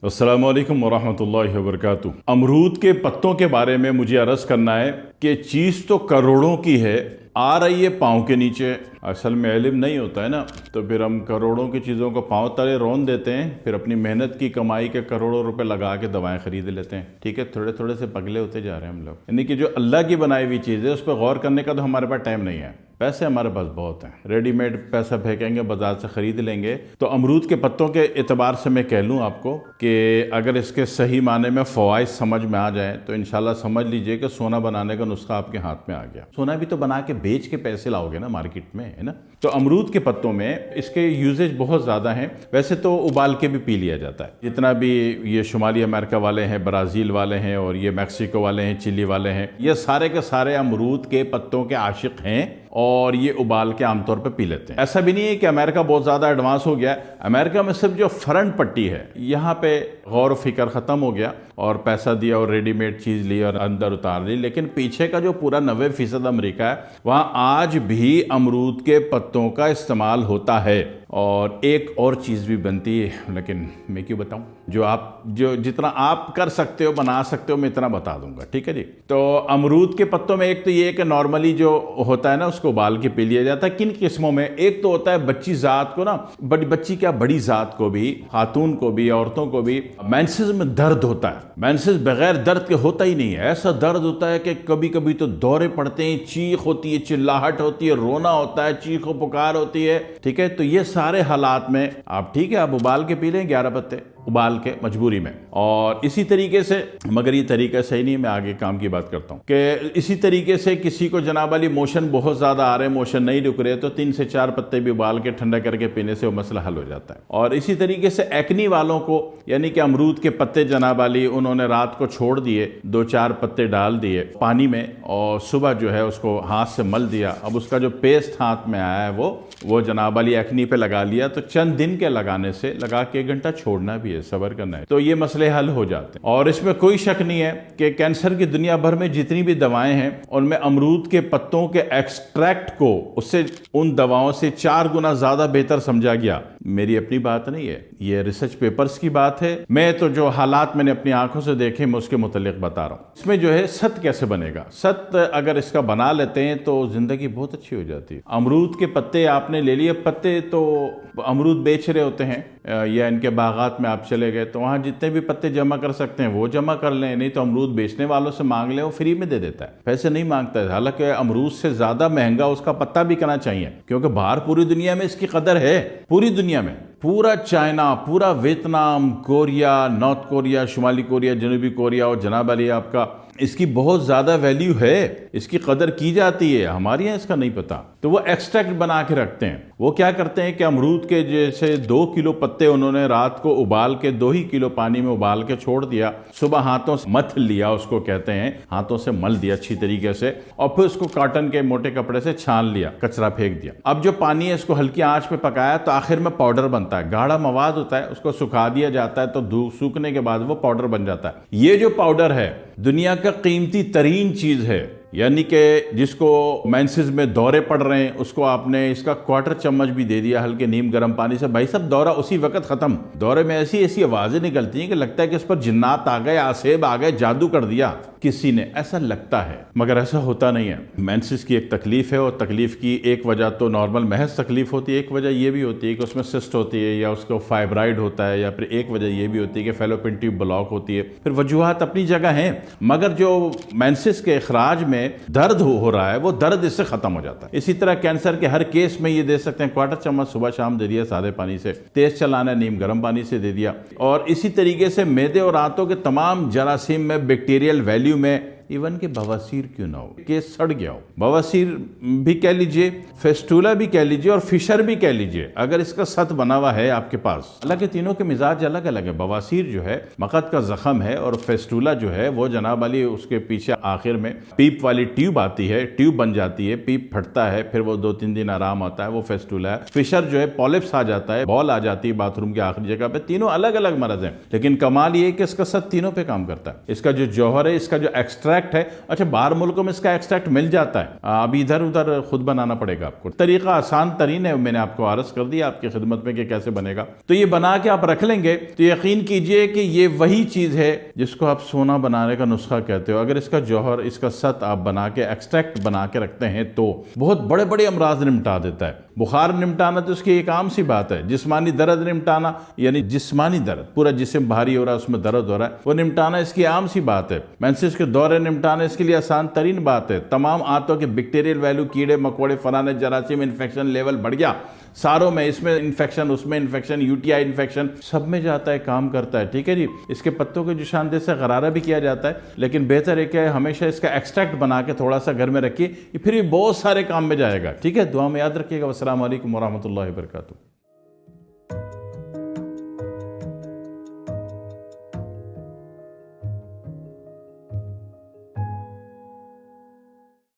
अस्सलामुअलैकुम वरहमतुल्लाहि वबरकातुहू। अमरूद के पत्तों के बारे में मुझे अर्ज़ करना है कि चीज़ तो करोड़ों की है, आ रही है पाँव के नीचे। असल में इल्म नहीं होता है ना, तो फिर हम करोड़ों की चीज़ों को पाँव तले रौंद देते हैं, फिर अपनी मेहनत की कमाई के करोड़ों रुपए लगा के दवाएं खरीद लेते हैं। ठीक है, थोड़े थोड़े से पगले होते जा रहे हैं हम लोग। यानी कि जो अल्लाह की बनाई हुई चीज़ है उस पर गौर करने का तो हमारे पास टाइम नहीं है। पैसे हमारे पास बहुत हैं, रेडीमेड पैसा फेंकेंगे, बाजार से ख़रीद लेंगे। तो अमरूद के पत्तों के एतबार से मैं कह लूँ आपको कि अगर इसके सही माने में फ़वाइद समझ में आ जाए तो इंशाल्लाह समझ लीजिए कि सोना बनाने का नुस्खा आपके हाथ में आ गया। सोना भी तो बना के बेच के पैसे लाओगे ना मार्केट में, है ना। तो अमरूद के पत्तों में इसके यूजेज बहुत ज़्यादा हैं। वैसे तो उबाल के भी पी लिया जाता है। जितना भी ये शुमाली अमेरिका वाले हैं, ब्राज़ील वाले हैं और ये मैक्सिको वाले हैं, चिली वाले हैं, ये सारे के सारे अमरूद के पत्तों के आशिक हैं और ये उबाल के आमतौर पर पी लेते हैं। ऐसा भी नहीं है कि अमेरिका बहुत ज़्यादा एडवांस हो गया। अमेरिका में सिर्फ जो फ्रंट पट्टी है यहाँ पे गौर फिक्र ख़त्म हो गया और पैसा दिया और रेडीमेड चीज़ ली और अंदर उतार ली। लेकिन पीछे का जो पूरा 90% अमेरिका है वहाँ आज भी अमरूद के पत्तों का इस्तेमाल होता है। और एक और चीज़ भी बनती है, लेकिन मैं क्यों बताऊं, जो जितना आप कर सकते हो बना सकते हो मैं इतना बता दूंगा। ठीक है जी। तो अमरूद के पत्तों में एक तो ये कि नॉर्मली जो होता है ना उसको उबाल के पी लिया जाता है। किन किस्मों में, एक तो होता है बच्ची ज़ात को ना, बच्ची क्या बड़ी ज़ात को भी, खातून को भी, औरतों को भी मेंसेस में दर्द होता है। मेंसेस बगैर दर्द के होता ही नहीं है। ऐसा दर्द होता है कि कभी कभी तो दौरे पड़ते हैं, चीख होती है, चिल्लाहट होती है, रोना होता है, चीखो पुकार होती है। ठीक है, तो ये सारे हालात में आप, ठीक है, आप उबाल के पी लें 11 पत्ते उबाल के मजबूरी में। और इसी तरीके से, मगर ये तरीका सही नहीं, मैं आगे काम की बात करता हूँ कि इसी तरीके से किसी को जनाब वाली मोशन बहुत ज़्यादा आ रहे हैं, मोशन नहीं रुक रहे, तो 3 से 4 पत्ते भी उबाल के ठंडा करके पीने से वो मसला हल हो जाता है। और इसी तरीके से एक्नी वालों को, यानी कि अमरूद के पत्ते जनाब वाली उन्होंने रात को छोड़ दिए, 2-4 पत्ते डाल दिए पानी में और सुबह जो है उसको हाथ से मल दिया। अब उसका जो पेस्ट हाथ में आया है वो जनाब वाली एक्नी पे लगा लिया, तो चंद दिन के लगाने से, लगा के 1 घंटा छोड़ना भी है, सब्र करना है, तो ये मसले हल हो जाते हैं। और इसमें कोई शक नहीं है कि कैंसर की दुनिया भर में जितनी भी दवाएं हैं उनमें अमरूद के पत्तों के एक्सट्रैक्ट को उससे, उन दवाओं से 4 गुना ज्यादा बेहतर समझा गया। मेरी अपनी बात नहीं है, ये रिसर्च पेपर्स की बात है। मैं तो जो हालात मैंने अपनी आंखों से देखे मैं उसके मुतालिक बता रहा हूँ। इसमें जो है सत कैसे बनेगा, सत अगर इसका बना लेते हैं तो जिंदगी बहुत अच्छी हो जाती है। अमरूद के पत्ते आपने ले लिए, पत्ते तो अमरूद बेच रहे होते हैं या इनके बागात में आप चले गए तो वहाँ जितने भी पत्ते जमा कर सकते हैं वो जमा कर लें, नहीं तो अमरूद बेचने वालों से मांग लें, वो फ्री में दे देता है, पैसे नहीं मांगता है। हालांकि अमरूद से ज़्यादा महंगा उसका पत्ता बिकना चाहिए, क्योंकि बाहर पूरी दुनिया में इसकी कदर है। पूरी दुनिया में, पूरा चाइना, पूरा वियतनाम, कोरिया, नॉर्थ कोरिया, शुमाली कोरिया, जनूबी कोरिया और जनाब अली आपका, इसकी बहुत ज़्यादा वैल्यू है, इसकी कदर की जाती है। हमारे यहाँ इसका नहीं पता। तो वो एक्सट्रैक्ट बना के रखते हैं। वो क्या करते हैं कि अमरूद के जैसे 2 किलो पत्ते उन्होंने रात को उबाल के 2 ही किलो पानी में उबाल के छोड़ दिया, सुबह हाथों से मथ लिया, उसको कहते हैं, हाथों से मल दिया अच्छी तरीके से, और फिर उसको कॉटन के मोटे कपड़े से छान लिया, कचरा फेंक दिया। अब जो पानी है इसको हल्की आंच पे पकाया तो आखिर में पाउडर बनता है, गाढ़ा मवाद होता है, उसको सुखा दिया जाता है तो सूखने के बाद वो पाउडर बन जाता है। ये जो पाउडर है दुनिया का कीमती तरीन चीज है, यानी कि जिसको मेंसेस में दौरे पड़ रहे हैं उसको आपने इसका 1/4 चम्मच भी दे दिया हल्के नीम गर्म पानी से, भाई साहब दौरा उसी वक्त खत्म। दौरे में ऐसी ऐसी आवाजें निकलती हैं कि लगता है कि इस पर जिन्नात आ गए, आसेब आ गए, जादू कर दिया किसी ने, ऐसा लगता है, मगर ऐसा होता नहीं है। मेंसेस की एक तकलीफ है और तकलीफ की एक वजह तो नॉर्मल महज तकलीफ होती है, एक वजह यह भी होती है कि उसमें सिस्ट होती है या उसको फाइब्राइड होता है, या फिर एक वजह यह भी होती है कि फैलोपियन ट्यूब ब्लॉक होती है। फिर वजूहात अपनी जगह हैं, मगर जो मेंसेस के इखराज में दर्द हो रहा है वो दर्द इससे खत्म हो जाता है। इसी तरह कैंसर के हर केस में ये दे सकते हैं, 1/4 चम्मच सुबह शाम दे दिया सादे पानी से, तेज चलाना नीम गर्म पानी से दे दिया। और इसी तरीके से मैदे और आंतों के तमाम जरासीम में, बैक्टीरियल वैल्यू में, इवन के बवासीर क्यों ना हो, केस सड़ गया हो, बवासीर भी कह लीजिए, फेस्टूला भी कह लीजिए और फिशर भी कह लीजिए, अगर इसका सत बना हुआ है आपके पास, हालांकि तीनों के मिजाज अलग अलग है। बवासीर जो है मकद का जख्म है और फेस्टूला जो है वो जनाब वाली उसके पीछे आखिर में पीप वाली ट्यूब आती है, ट्यूब बन जाती है, पीप फटता है, फिर वो 2-3 दिन आराम आता है, वो फेस्टूला है। फिशर जो है पॉलिप्स आ जाता है, बॉल आ जाती है बाथरूम की आखिरी जगह पे। तीनों अलग अलग मरज है, लेकिन कमाल ये कि इसका सत तीनों पे काम करता है। इसका जो जौहर है, इसका जो एक्सट्रैक्ट एक्सट्रैक्ट है। अच्छा, बाहर मुल्कों में इसका एक्सट्रैक्ट मिल जाता है, अभी इधर उधर खुद बनाना पड़ेगा आपको। तरीका आसान तरीन है, मैंने आपको अर्ज कर दिया आपकी खिदमत में कि कैसे बनेगा। तो ये बना के आप रख लेंगे तो यकीन कीजिए कि ये वही चीज़ है जिसको आप सोना बनाने का नुस्खा कहते हो। अगर इसका जौहर, इसका सत आप बना के एक्सट्रैक्ट बना के रखते हैं तो बहुत बड़े बड़े अमराज निपटा देता है। बुखार निपटाना तो उसकी एक आम सी बात है। जिस्मानी दर्द निपटाना, यानी जिस्मानी दर्द, पूरा जिस्म भारी हो रहा है, उसमें दर्द हो रहा है, वो निपटाना इसकी आम सी बात है। मेंसेस के दौरे निपटाना इसके लिए आसान तरीन बात है। तमाम आंतों के बैक्टीरियल वैल्यू, कीड़े मकोड़े, फलाने जरासीम, इन्फेक्शन लेवल बढ़ गया सारों में, इसमें इन्फेक्शन, उसमें इन्फेक्शन, यूटीआई इन्फेक्शन, सब में जाता है, काम करता है। ठीक है जी। इसके पत्तों के जुशानदे से गरारा भी किया जाता है, लेकिन बेहतर है कि हमेशा इसका एक्सट्रैक्ट बना के थोड़ा सा घर में रखिए, फिर भी बहुत सारे काम में जाएगा। ठीक है, दुआ में याद रखिएगा। अस्सलाम वालेकुम वरहमतुल्लाहि वबरकातुहू।